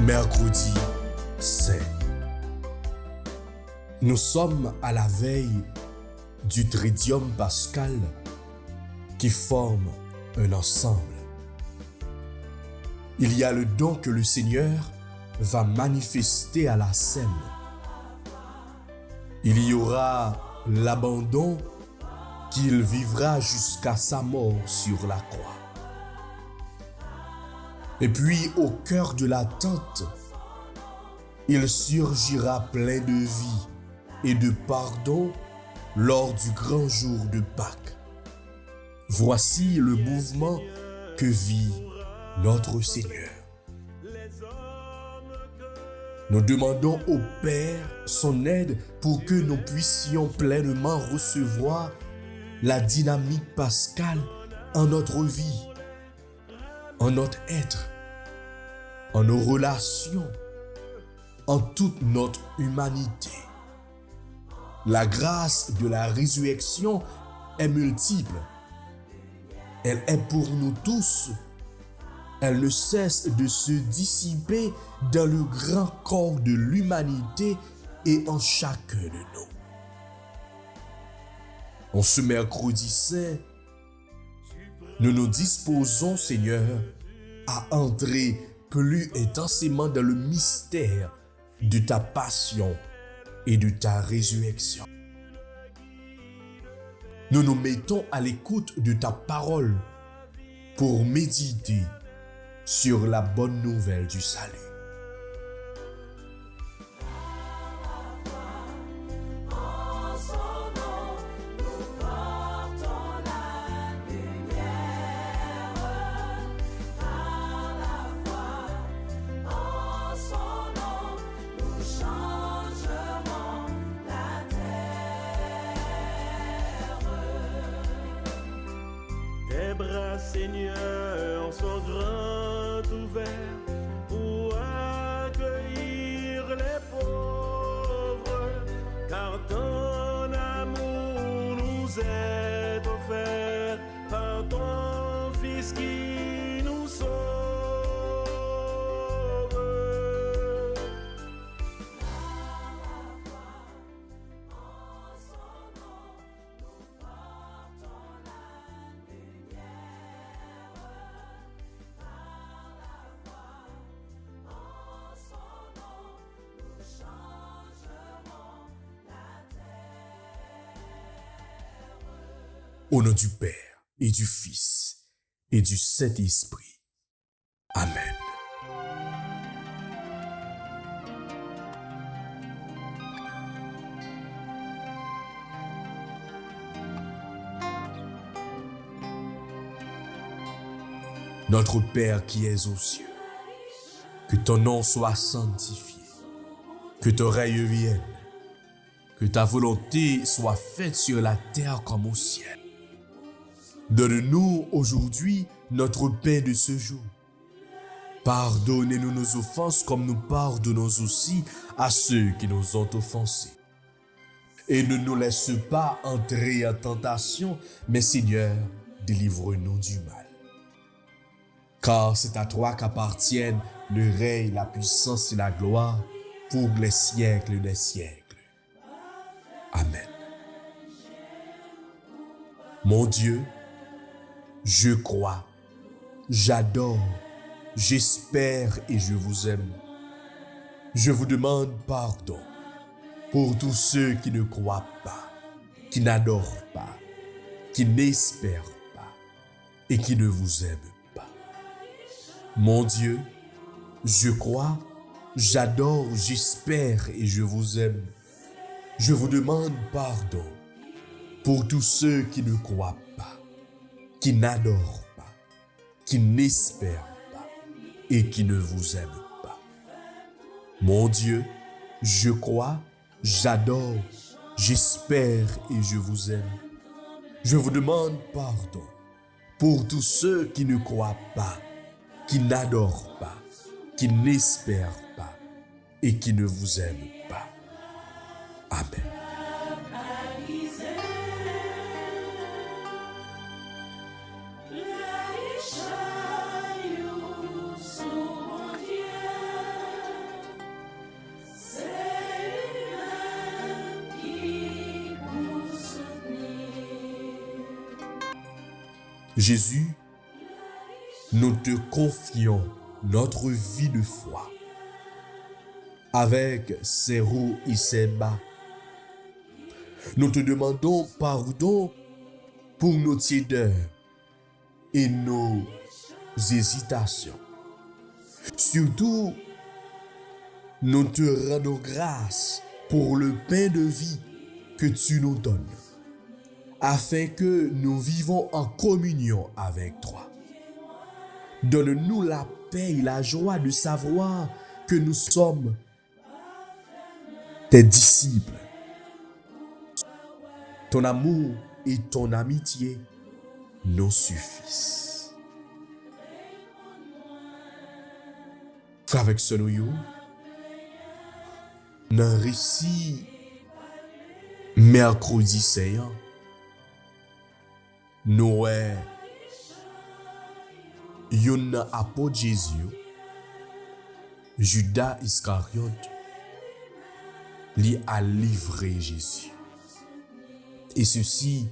Mercredi saint. Nous sommes à la veille du Tridium pascal qui forme un ensemble. Il y a le don que le Seigneur va manifester à la scène. Il y aura l'abandon qu'il vivra jusqu'à sa mort sur la croix. Et puis, au cœur de la tente, il surgira plein de vie et de pardon lors du grand jour de Pâques. Voici le mouvement que vit notre Seigneur. Nous demandons au Père son aide pour que nous puissions pleinement recevoir la dynamique pascale en notre vie, en notre être, en nos relations, en toute notre humanité. La grâce de la résurrection est multiple. Elle est pour nous tous. Elle ne cesse de se dissiper dans le grand corps de l'humanité et en chacun de nous. En ce mercredi saint, nous nous disposons, Seigneur, à entrer plus intensément dans le mystère de ta passion et de ta résurrection. Nous nous mettons à l'écoute de ta parole pour méditer sur la bonne nouvelle du salut. Tes bras, Seigneur, sont grands ouverts pour accueillir les pauvres, car ton amour nous est offert par ton Fils qui nous sauve. Au nom du Père et du Fils et du Saint-Esprit. Amen. Notre Père qui es aux cieux, que ton nom soit sanctifié, que ton règne vienne, que ta volonté soit faite sur la terre comme au ciel. Donne-nous aujourd'hui notre pain de ce jour. Pardonnez-nous nos offenses comme nous pardonnons aussi à ceux qui nous ont offensés. Et ne nous laisse pas entrer en tentation, mais Seigneur, délivre-nous du mal. Car c'est à toi qu'appartiennent le règne, la puissance et la gloire pour les siècles des siècles. Amen. Mon Dieu, je crois, j'adore, j'espère et je vous aime. Je vous demande pardon pour tous ceux qui ne croient pas, qui n'adorent pas, qui n'espèrent pas et qui ne vous aiment pas. Mon Dieu, je crois, j'adore, j'espère et je vous aime. Je vous demande pardon pour tous ceux qui ne croient pas, qui n'adorent pas, qui n'espèrent pas et qui ne vous aiment pas. Mon Dieu, je crois, j'adore, j'espère et je vous aime. Je vous demande pardon pour tous ceux qui ne croient pas, qui n'adorent pas, qui n'espèrent pas et qui ne vous aiment pas. Amen. Jésus, nous te confions notre vie de foi avec ses hauts et ses bas. Nous te demandons pardon pour nos tiédeurs et nos hésitations. Surtout, nous te rendons grâce pour le pain de vie que tu nous donnes, afin que nous vivons en communion avec toi. Donne-nous la paix et la joie de savoir que nous sommes tes disciples. Ton amour et ton amitié nous suffisent. Frère avec ce nous, dans le récit mercredi saint, nous yon apôtre Jésus, Judas Iscariote, lui a livré Jésus. Et ceci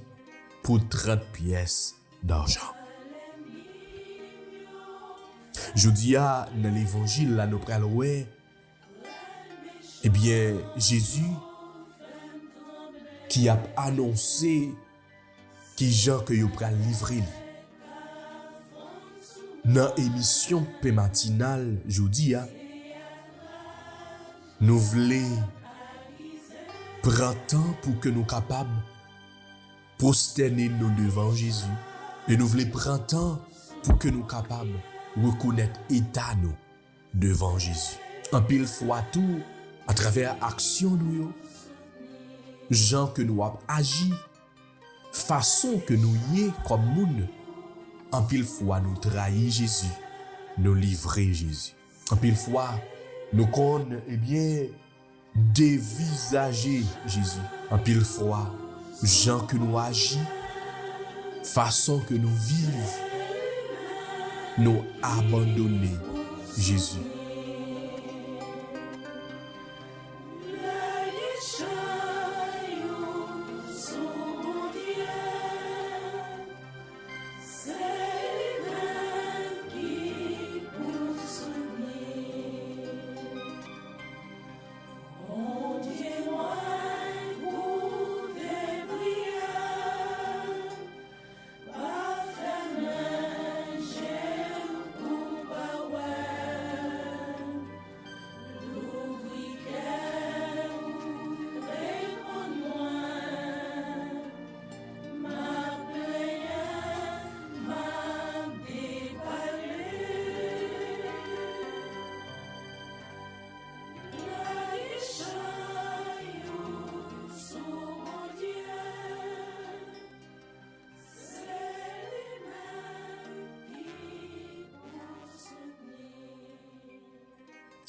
pour 30 pièces d'argent. Je dis dans l'évangile, là, nous prenons, eh bien, Jésus qui a annoncé qui Jean que vous pral livrer. Dans l'émission matinale, je dis, nous voulons prendre temps pour que nous capables prosterner nous devant Jésus. Et nous voulons prendre temps pour que nous capables reconnaître l'état nous devant Jésus. En pile fois tout, à travers l'action nous, gens que nous avons agi, façon que nous y est comme monde, en pile fois nous trahir Jésus, nous livrer Jésus. En pile fois, nous connaissons, eh bien, dévisager Jésus. En pile fois, gens que nous agis, façon que nous vivons, nous abandonner Jésus.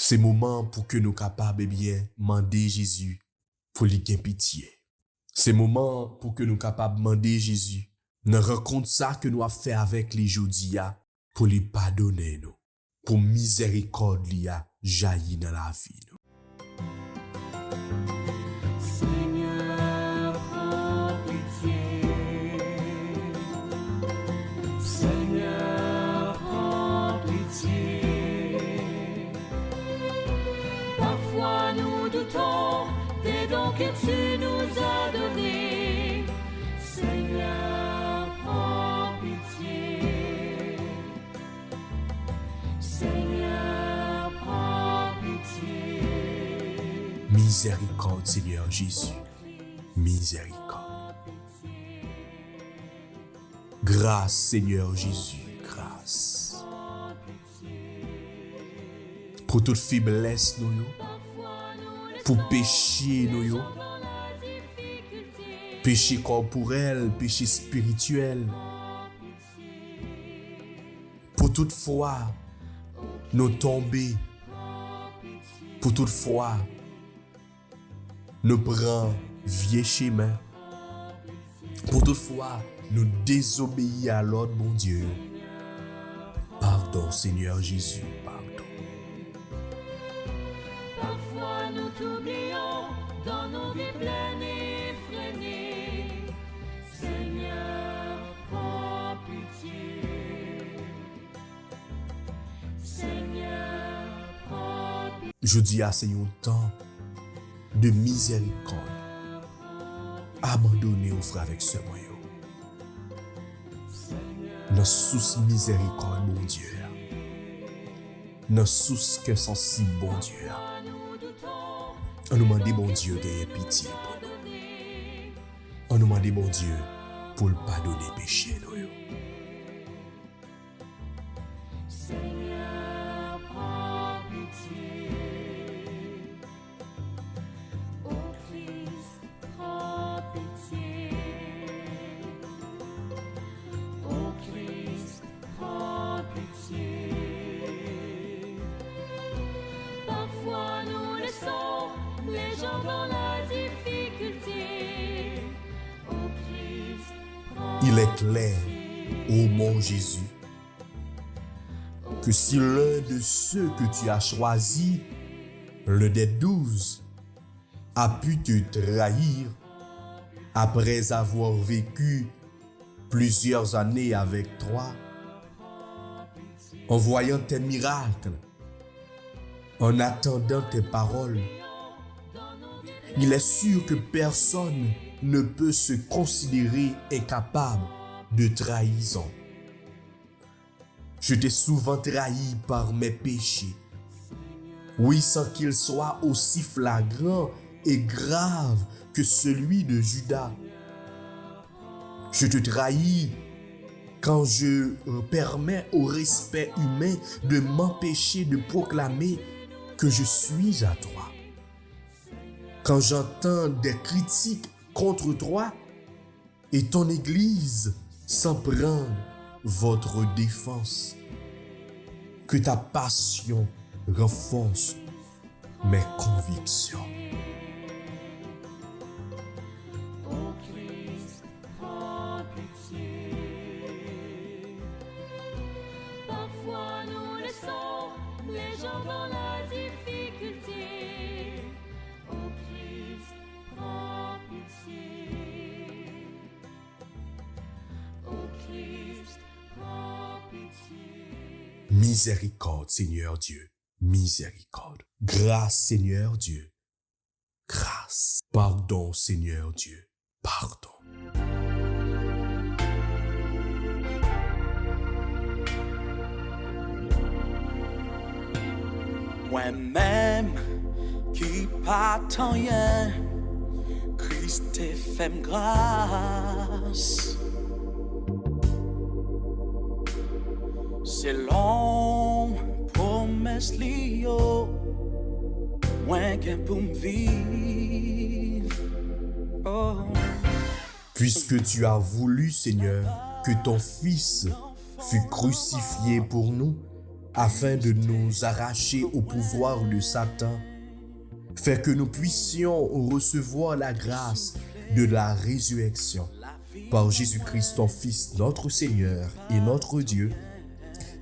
C'est moment pour que nous capables bien demander Jésus pour lui gagner pitié. C'est moment pour que nous capables demander Jésus dans rencontre ça que nous avons fait avec les Jodia pour lui pardonner nous, pour miséricorde lui a jailli dans la vie nous. Seigneur, prends pitié. Seigneur, prends pitié. Parfois nous doutons des dons que tu nous as donnés. Seigneur, prends pitié. Seigneur, prends pitié. Miséricorde, Seigneur Jésus. Miséricorde. Grâce, Seigneur Jésus. Grâce. Pour toute faiblesse, nous, pour péché, nous, péché corporel, péché spirituel. Pour toute fois, nous tomber. Pour toute fois, nous prendre vieux chemin. Pour toute fois, nous désobéir à l'ordre, bon Dieu. Pardon, Seigneur Jésus, pardon. Parfois nous t'oublions dans nos vies pleines et effrénées. Seigneur, prends pitié. Je dis à c'est un temps de miséricorde. Abandonnez au frère avec ce moyen. Nos sous miséricorde, bon Dieu. Nos sous que sensible, bon Dieu. On nous demande, bon Dieu, d'avoir pitié pour nous. On nous demande, bon Dieu, pour le pardonner péché. Seigneur, prends pitié. Ô Christ, prends pitié. Ô Christ, prends pitié. Parfois nous laissons les gens dans la difficulté. Ô Christ, prends Il est clair, ô mon Jésus, que si l'un de ceux que tu as choisis, l'un des 12, a pu te trahir après avoir vécu plusieurs années avec toi, en voyant tes miracles, en attendant tes paroles, il est sûr que personne ne peut se considérer incapable de trahison. Je t'ai souvent trahi par mes péchés. Oui, sans qu'il soit aussi flagrant et grave que celui de Judas. Je te trahis quand je permets au respect humain de m'empêcher de proclamer que je suis à toi. Quand j'entends des critiques contre toi et ton Église s'en prend votre défense, que ta passion renforce mes convictions. Ô Christ, prends pitié. Parfois nous laissons les gens dans la difficulté. Ô Christ, prends pitié. Ô Christ, prends pitié. Miséricorde, Seigneur Dieu, miséricorde. Grâce, Seigneur Dieu, grâce. Pardon, Seigneur Dieu, pardon. Moi-même qui pas tant rien, Christ te fait grâce. C'est long promesse lio, moins qu'un pour me vivre. Oh. Puisque tu as voulu, Seigneur, que ton Fils fût crucifié pour nous, afin de nous arracher au pouvoir de Satan, fais que nous puissions recevoir la grâce de la résurrection par Jésus-Christ, ton Fils, notre Seigneur et notre Dieu,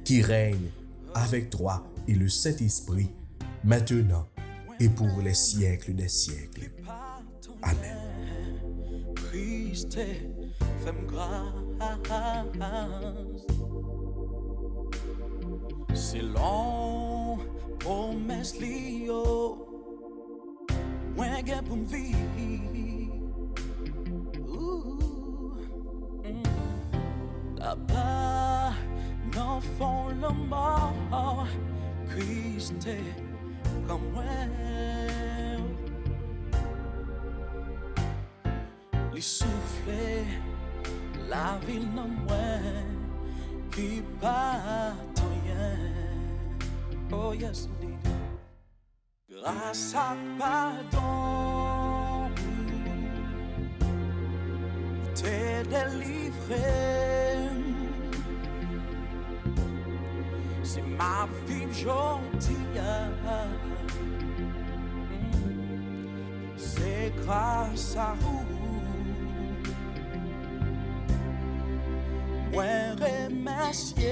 qui règne avec toi et le Saint-Esprit, maintenant et pour les siècles des siècles. Amen. Christ te fait grâce. C'est long promesse lio, moins qu'un pour me vivre. Là-bas, dans le fond le mort, Christ est comme moi. Il souffle la vie non moins qui pas rien. Oh yes indeed. Grâce à pardon, t'es délivré. C'est ma vie gentille. C'est grâce à vous. Moi remercier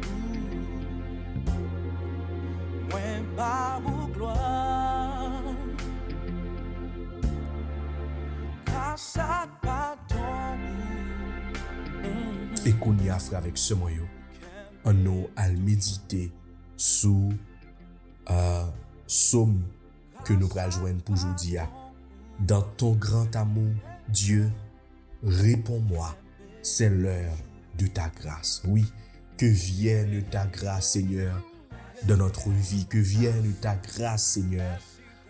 vous, moi bas vous gloire, grâce à pardon. Et qu'on y a frère avec ce moyen, on nous à méditer sous Psaume que nous pral joindre pour aujourd'hui. Dans ton grand amour, Dieu, réponds-moi, c'est l'heure de ta grâce. Oui, que vienne ta grâce, Seigneur, dans notre vie, que vienne ta grâce, Seigneur,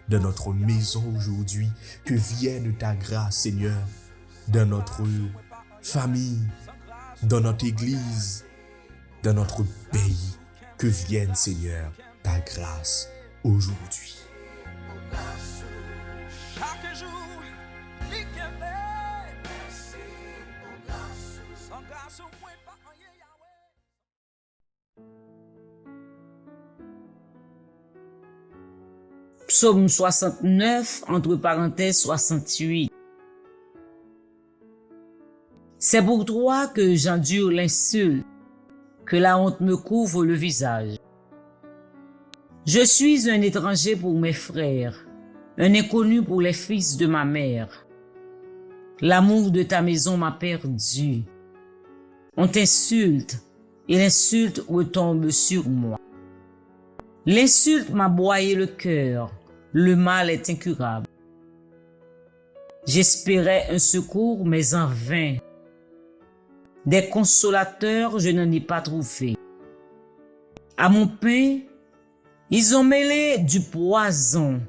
dans notre maison aujourd'hui, que vienne ta grâce, Seigneur, dans notre famille, dans notre église, dans notre pays, que vienne, Seigneur, ta grâce aujourd'hui. Chaque jour, l'éternel, sans grâce, moi, pas rien, Yahweh. Psaume 69, entre parenthèses 68. C'est pour toi que j'endure l'insulte, que la honte me couvre le visage. Je suis un étranger pour mes frères, un inconnu pour les fils de ma mère. L'amour de ta maison m'a perdu. On t'insulte, et l'insulte retombe sur moi. L'insulte m'a broyé le cœur, le mal est incurable. J'espérais un secours, mais en vain. Des consolateurs, je n'en ai pas trouvé. À mon pain, ils ont mêlé du poison.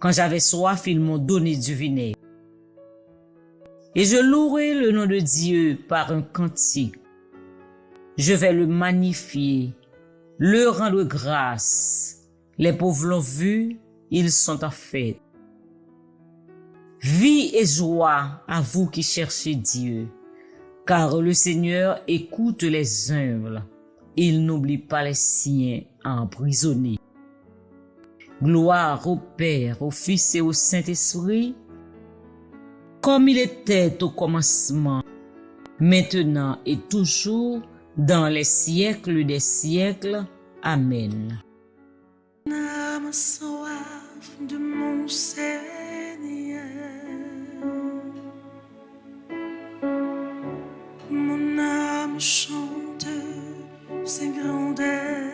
Quand j'avais soif, ils m'ont donné du vinaigre. Et je louerai le nom de Dieu par un cantique. Je vais le magnifier, le rendre grâce. Les pauvres l'ont vu, ils sont en fête. Vie et joie à vous qui cherchez Dieu, car le Seigneur écoute les humbles. Il n'oublie pas les siens emprisonnés. Gloire au Père, au Fils et au Saint-Esprit, comme il était au commencement, maintenant et toujours, dans les siècles des siècles. Amen. Mon âme a soif de mon Seigneur. Mon âme chante ses grandeurs.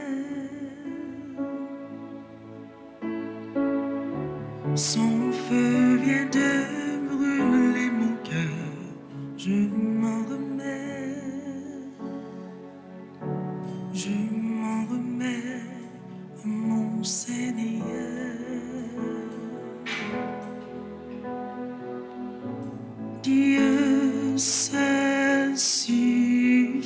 Son feu vient de brûler mon cœur. Je m'en remets. Je m'en remets à mon Seigneur. Dieu seul suffit,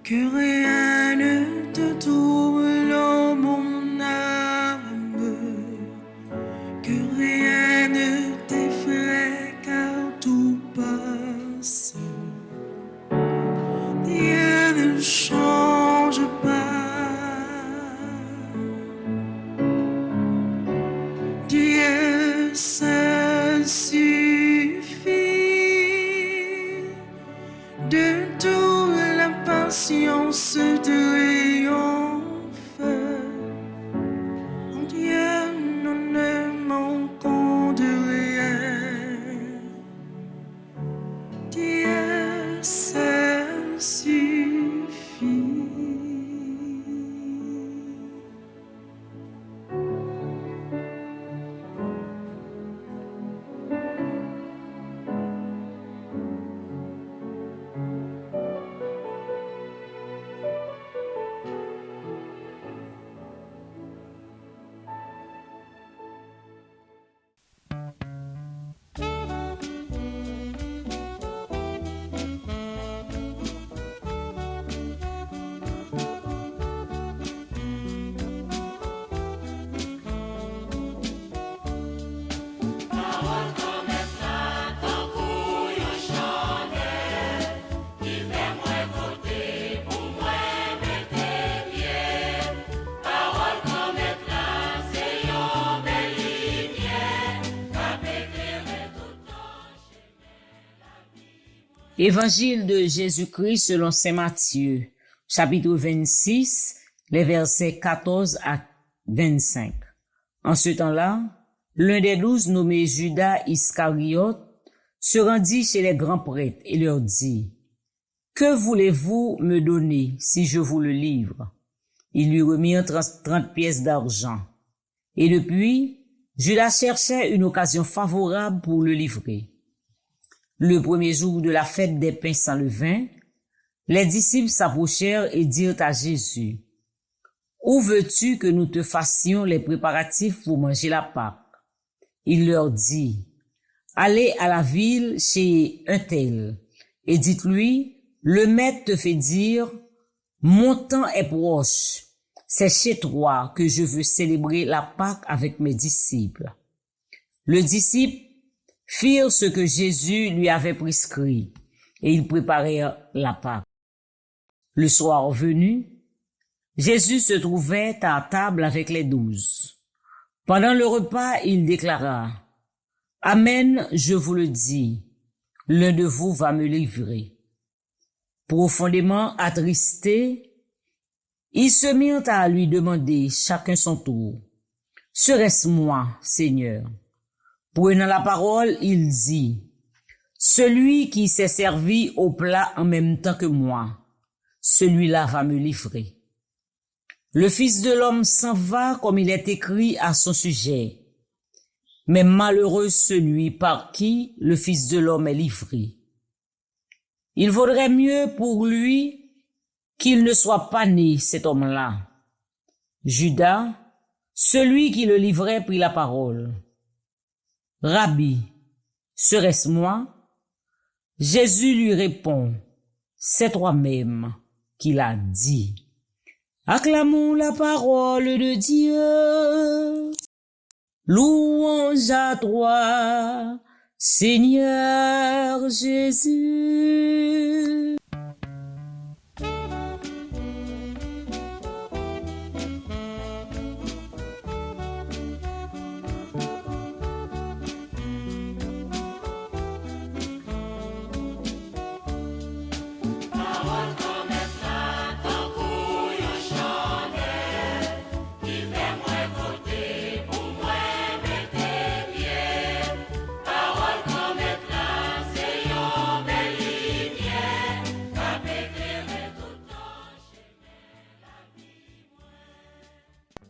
que rien ne te trouble en mon âme, que rien ne t'effraie car tout passe. Rien ne change pas. Dieu seul suffit. De toute l'impatience triomphe. En Dieu, nous ne manquons de rien. Dieu seul suffit. Évangile de Jésus-Christ selon saint Matthieu, chapitre 26, les versets 14 à 25. En ce temps-là, l'un des 12 nommé Judas Iscariote se rendit chez les grands prêtres et leur dit: « Que voulez-vous me donner si je vous le livre ?» Ils lui remirent 30 pièces d'argent. Et depuis, Judas cherchait une occasion favorable pour le livrer. Le premier jour de la fête des pains sans levain, les disciples s'approchèrent et dirent à Jésus, « Où veux-tu que nous te fassions les préparatifs pour manger la Pâque ?» Il leur dit, « Allez à la ville chez un tel, et dites-lui, le maître te fait dire, mon temps est proche, c'est chez toi que je veux célébrer la Pâque avec mes disciples. » Le disciple firent ce que Jésus lui avait prescrit, et ils préparèrent la Pâque. Le soir venu, Jésus se trouvait à table avec les 12. Pendant le repas, il déclara, « Amen, je vous le dis, l'un de vous va me livrer. » Profondément attristés, ils se mirent à lui demander chacun son tour, « Serait-ce moi, Seigneur ?» Prenant la parole, il dit, « Celui qui s'est servi au plat en même temps que moi, celui-là va me livrer. Le Fils de l'homme s'en va comme il est écrit à son sujet. Mais malheureux celui par qui le Fils de l'homme est livré. Il vaudrait mieux pour lui qu'il ne soit pas né, cet homme-là. » Judas, celui qui le livrait, prit la parole. « Rabbi, serait-ce moi ?» Jésus lui répond, « C'est toi-même qui l'as dit. » Acclamons la parole de Dieu. Louange à toi, Seigneur Jésus.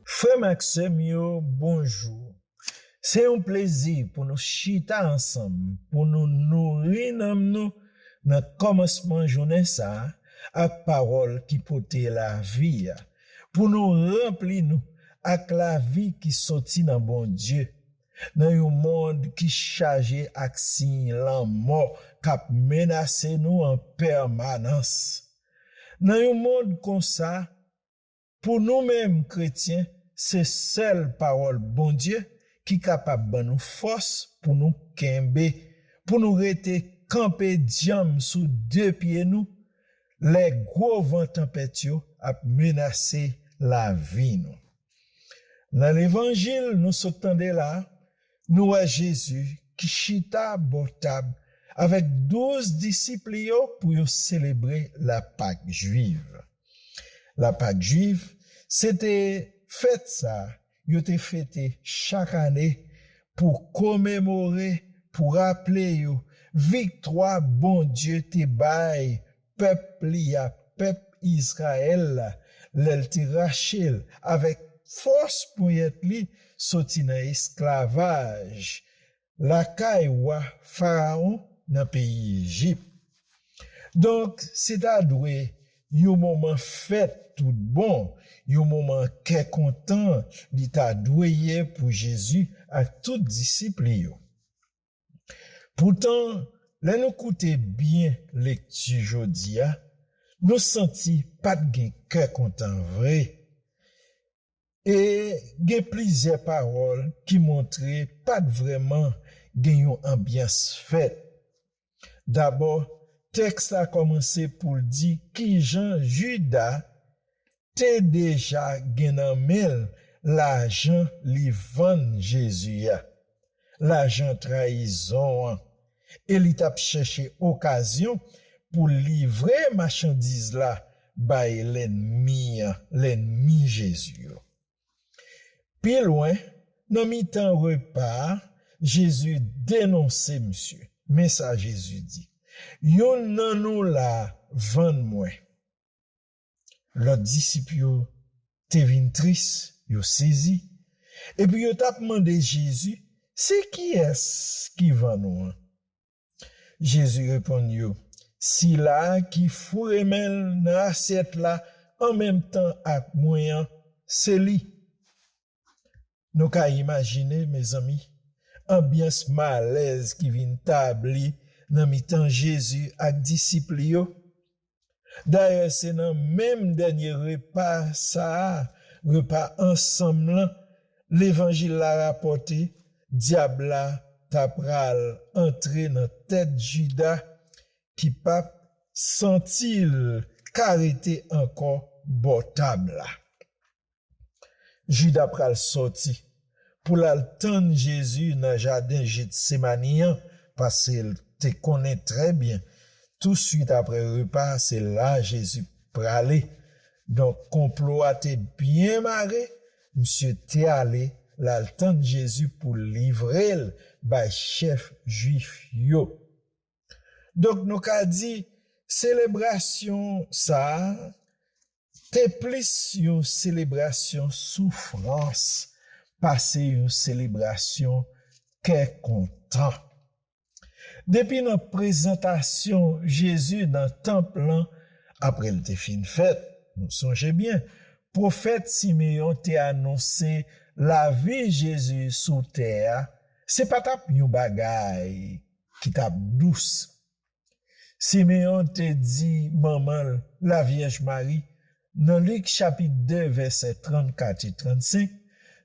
Frère Maxime, yo, bonjour. C'est un plaisir pour nous chita ensemble, pour nous nourrir nous dans le commencement de journée ça, avec parole qui portait la vie, pour nous remplir nous avec la vie qui sortit dans bon Dieu, dans un monde qui chargé avec signe la mort, qui menace nous en permanence. Dans un monde comme ça, pour nous-mêmes chrétiens, c'est seule parole bon Dieu qui est capable de nous force pour nous kembe, pour nous rester campé diam sous deux pieds nous, les gros vents tempêtes a menacé la vie nous. Dans l'évangile, nous s'entendons là, nous voyons Jésus qui chita botable avec 12 disciples pour célébrer la Pâque juive. La Pâque juive, c'était fête ça, yo te fêté chaque année pour commémorer, pour rappeler yo victoire bon Dieu te bail peuple Israël l'el te rachel avec force pour être li sorti dans esclavage la kaiwa pharaon dans pays Égypte. Donc c'est à doué un moment fête tout bon, un moment qu'est content l'état doué pour Jésus à tout disciples. Pourtant, là nous écouter bien lecture jodia, nous senti pas de gain qu'est content vrai. Et il plusieurs paroles qui montraient pas de vraiment gain ambiance fête. D'abord, texte a commencé pour dire qui Jean Judas t'es déjà genamel l'argent li vend Jésus l'argent trahison et il t'a cherché occasion pour livrer marchandise là by l'ennemi Jésus. Puis loin dans mi-temps repas Jésus dénonçait monsieur mais ça Jésus dit yon nan nou la vend moi. Le disciple te vin triste, yo saisi. Et puis yo t'a demandé Jésus, c'est qui est-ce qui va nous? Jésus répond yo, si là qui fouremel dans assiette là en même temps avec moyen, c'est lui. Nous ka imaginer mes amis, ambiance malaise qui vient tabli dans mi-temps Jésus ak disciples yo. D'ailleurs, c'est dans même dernier repas ça, repas ensemble là, l'évangile l'a rapporté, diable là t'a pral entrer dans tête Judas qui pas sentil carité encore botable là. Judas pral sorti pour l'attendre Jésus dans jardin Gethsémani parce qu'il te connaît très bien. Tout de suite après le repas, c'est là Jésus pralé. Donc complot a été bien marré, monsieur t'est allé l'attendre Jésus pour livrer le chef juif yo. Donc nous qu'a dit célébration ça t'es plus une célébration souffrance passer une célébration qu'est content. Depuis notre présentation Jésus dans le temple après le fin fête, nous songez bien, prophète Simeon t'a annoncé la vie Jésus sous terre, c'est pas tap yon bagay qui tap douce. Simeon te dit maman la Vierge Marie dans Luc chapitre 2 verset 34 et 35,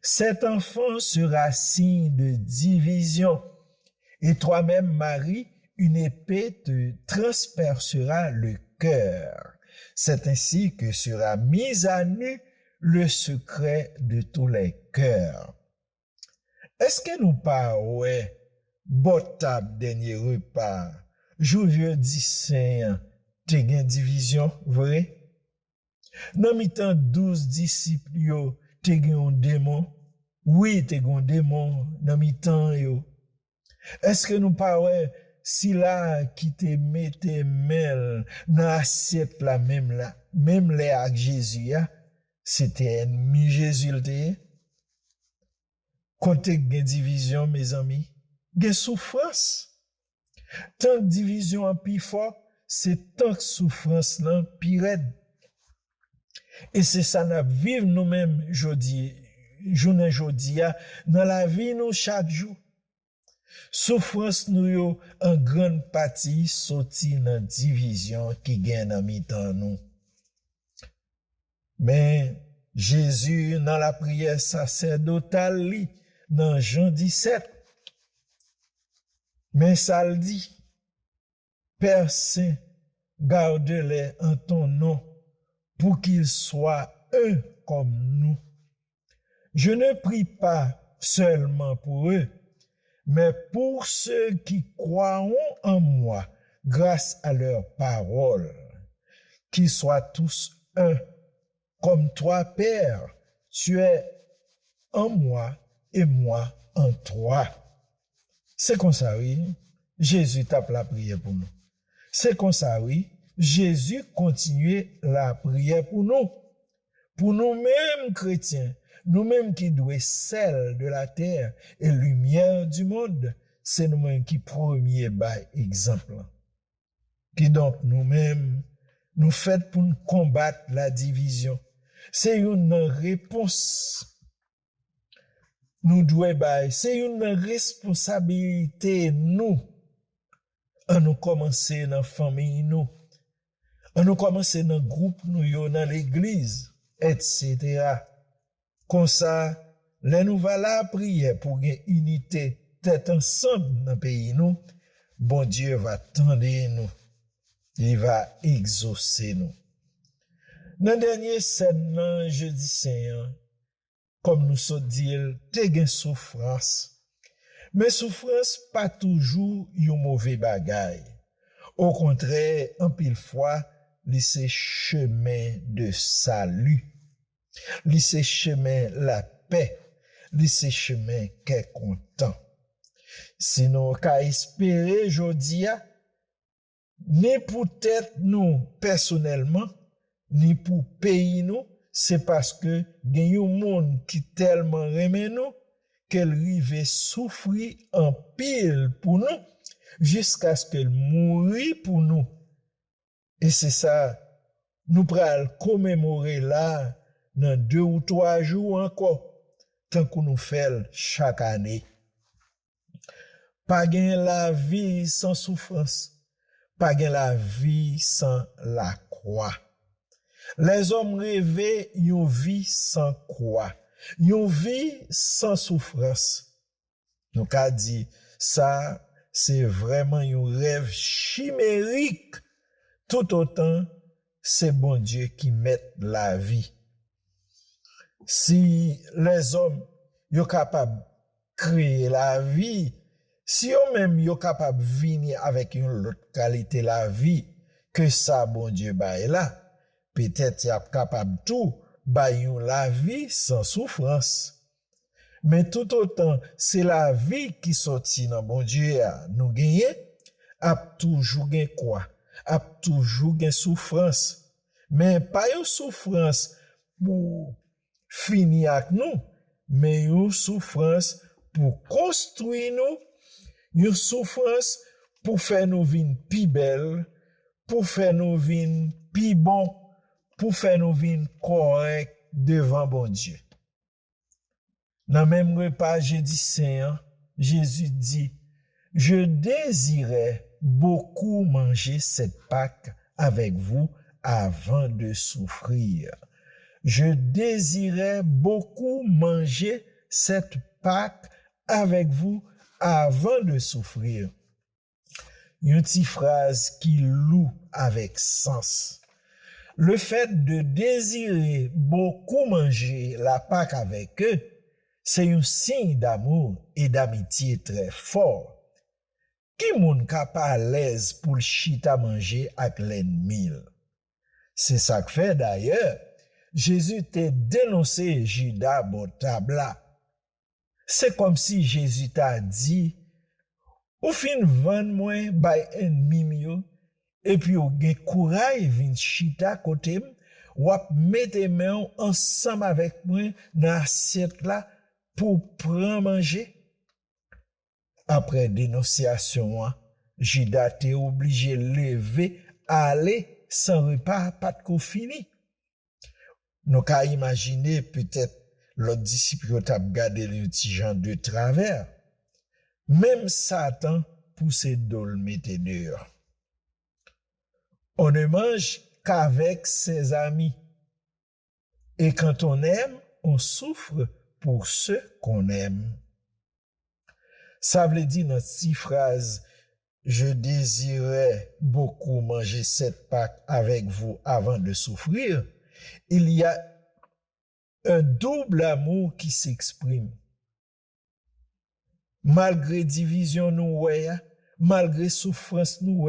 cet enfant sera signe de division et toi-même Marie, une épée te transpercera le cœur. C'est ainsi que sera mis à nu le secret de tous les cœurs. Est-ce que nous pas ouais botable dernier repas jour jeudi saint te gen division vrai? Dans mi-temps 12 disciples yo te gen un démon. Oui, te gen un démon dans mi-temps yo. Est-ce que nous pas ouais si là qui te mette mel dans assiette la même les avec Jésus c'était ennemi Jésus le quand gen division mes amis, gen souffrance. Tant que division en plus fort, c'est tant que souffrance là plus raide. Et c'est ça n'a vivre nous-mêmes journée dans la vie nous chaque jour. Souffrance nous yo en grande partie sorti dans division qui gagne en mi-temps nous. Mais Jésus dans la prière sacerdotale li dans Jean 17, mais ça le dit, Père Saint, garde-les en ton nom pour qu'ils soient un comme nous. Je ne prie pas seulement pour eux, mais pour ceux qui croiront en moi grâce à leur parole, qu'ils soient tous un, comme toi, Père, tu es en moi et moi en toi. C'est comme ça, oui, Jésus tape la prière pour nous. C'est comme ça, oui, Jésus continue la prière pour nous-mêmes chrétiens, nous-mêmes qui doués sel de la terre et lumière du monde, c'est nous-mêmes qui premier bail exemple. Qui donc nous-mêmes, nous fait pour nous combattre la division. C'est une réponse. Nous devons bail, c'est une responsabilité nous. On nous commencer dans la famille nous. On nous commencer dans le groupe nous, dans l'église, etc. Comme ça, les nous va la prière pour une unité, tête ensemble dans le pays nous. Bon Dieu va tendre nous. Il va exaucer nous. Dans le dernier scène, jeudi saint, comme nous sommes dit, te gen souffrance. Mais souffrance pas toujours yon mauvais bagay. Au contraire, en pile fois, c'est chemin de salut. C'est chemin la paix. C'est chemin qu'est content. Sinon, qu'à espérer, jodi a, ni pour tête nous personnellement, ni pour pays nous, c'est parce que gen yon monde qui tellement aime nous qu'elle rive souffrir en pile pour nous jusqu'à ce qu'elle mourit pour nous. Et c'est ça, nous pral commémorer là dans 2 ou 3 jours encore, tant qu'on nous fait chaque année. Pas gen la vie sans souffrance, pas gen la vie sans la croix. Les hommes rêvaient une vie sans croix, une vie sans souffrance. Donc a dit ça, c'est vraiment un rêve chimérique. Tout autant, c'est bon Dieu qui met la vie. Si les hommes sont capables de créer la vie, si eux-mêmes sont capables de venir avec une autre qualité de la vie que ça, bon Dieu, bail là, peut-être ils sont capables tout, bail la vie sans souffrance. Mais tout autant, c'est la vie qui sortit dans bon Dieu, nous gagner, a toujours gain quoi? A toujours gain souffrance. Mais pas une souffrance pour finir avec nous, mais une souffrance pour construire nous, une souffrance pour faire nous vivre plus belle, pour faire nous vivre plus bon, pour faire nous vivre correct devant bon Dieu. Dans le même repas jeudi saint, Jésus dit, je désirais beaucoup manger cette Pâque avec vous avant de souffrir. Je désirais beaucoup manger cette Pâque avec vous avant de souffrir. Une petite phrase qui loue avec sens. Le fait de désirer beaucoup manger la Pâque avec eux, c'est un signe d'amour et d'amitié très fort. Qui moun ka pas à l'aise pour chita manger avec l'ennemi? C'est ça que fait d'ailleurs. Jésus t'a dénoncé Judas bon tabla. C'est comme si Jésus t'a dit, ou fin vendre moi bay ennemi mio, et puis ou gen courage vin chita côté ou mette main ensemble avec moi dans assiette là pour prendre manger. Après dénonciation, Judas était obligé de lever, aller sans repas, pas de coup fini. Nous avons imaginer peut-être l'autre disciple t'a gardé le petit Jean de travers. Même Satan poussait d'ol mettre dehors. On ne mange qu'avec ses amis. Et quand on aime, on souffre pour ceux qu'on aime. Ça veut dire dans cette phrase, je désirais beaucoup manger cette Pâque avec vous avant de souffrir. Il y a un double amour qui s'exprime. Malgré division nous malgré souffrance nous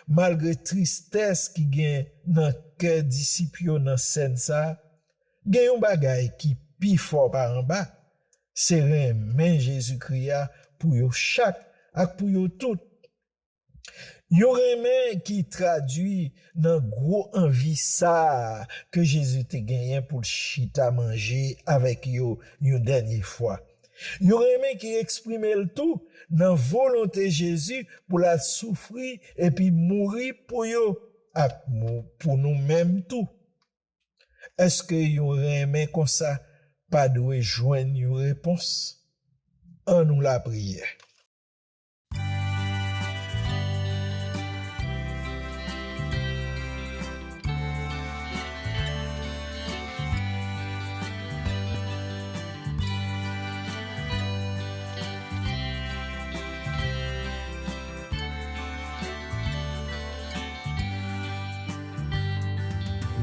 malgré tristesse qui gagne dans cœur disciple dans scène ça, gagne un bagay qui pi fort par en bas, c'est remen Jésus-Christ pour yo chaque ak pour yo tout. Yo remen qui traduit dans gros envie ça que Jésus te gagné pour chita manger avec yo une dernière fois. Yo remen qui exprime le tout dans volonté Jésus pour la souffrir et puis mourir pour yo pour nous-mêmes tout. Est-ce que yo remen comme ça pas doit joindre une réponse? En nous la prière.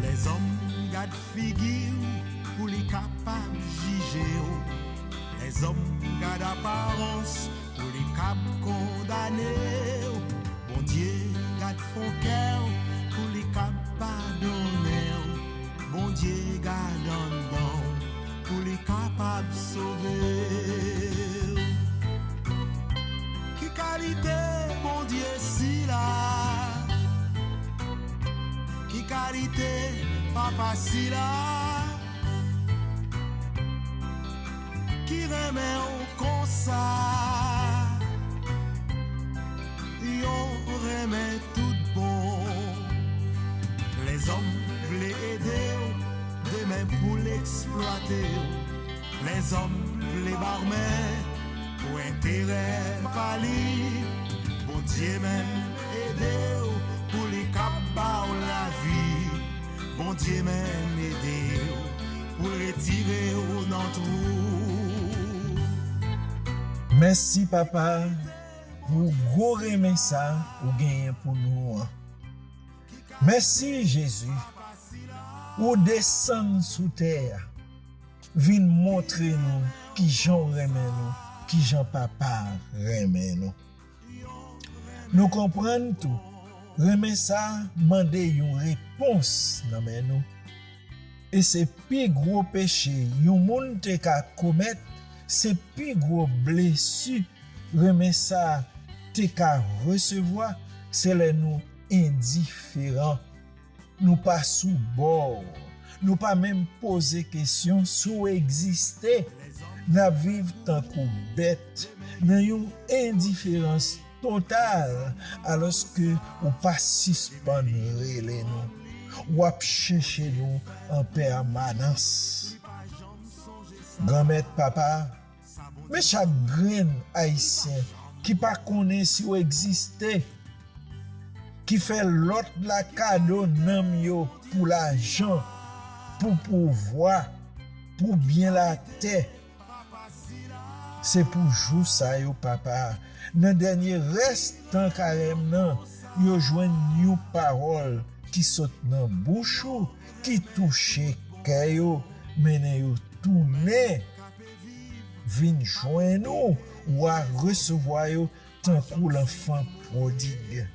Les hommes gardent figure pour les capables juger. Les hommes gardent apparence pour les capables condamner. Bon Dieu garde fond cœur pour les capables pardonner. Bon Dieu garde en dedans pour les capables sauver. Qui qualité, bon Dieu, si là. Qui qualité, papa, si là. qui remet comme ça. Yo remet tout bon. Les hommes voulaient aider, des mains pour l'exploiter. Les hommes voulaient barmer, pour intérêt pali. Bon Dieu même aider, pour les cabas la vie. Bon Dieu même aider, pour retirer dans trou. Merci papa pour gros remet ça ou gagner pour nous. Merci Jésus ou descendre sous terre vin montrer nous qui Jean remet nous, qui Jean papa remet nous. Nous comprenons tout. Remet ça demander une réponse dans nous. Et c'est plus gros péché yon moun te ka commettre, c'est plus gros blessure remet ça te ka recevoir, c'est les nous indifférents. Nous pas sous bord, nous pas même poser question sous exister. N'a vivre tant qu'on bête, dans une indifférence totale alors que ou pas suspendre les nous. Ou ap chercher nous en permanence. Grand-mère papa, mais chaque grain haïtien qui pas connaît si ou existait, qui fait l'autre la cadeau nam yo pour l'argent, pour pouvoir, pour bien la terre. C'est pour jouer ça yo papa. Dans dernier restant carême nan, yo joine une parole qui saute dans bouche qui touche cœur mène yo tourner vinn joindre nous ou à recevoir yo tant que l'enfant prodigue.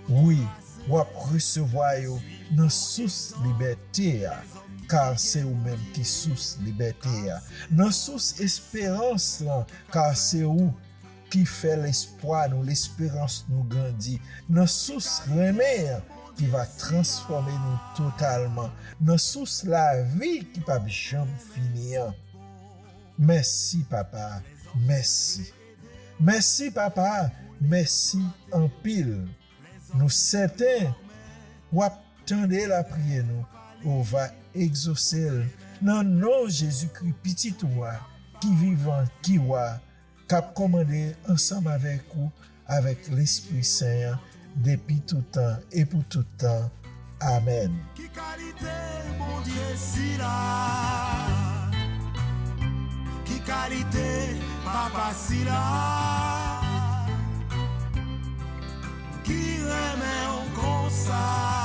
Oui, ou à recevoir yo dans source liberté car c'est ou même qui source liberté. Dans source espérance car c'est ou qui fait l'espoir nous, l'espérance nous grandit. Dans source remède qui va transformer nous totalement. Dans source la vie qui pas jamais finir. Merci papa, merci. Merci papa, merci en pile. Nous certains ou attendez la prière nous, on va exaucer dans nom Jésus-Christ petit toi qui vivant qui wa cap commandé ensemble avec vous avec l'Esprit Saint depuis tout temps et pour tout temps. Amen. Qui qualité, mon Dieu, si là. Qui qualité, papa, si là. Qui remet en comme ça.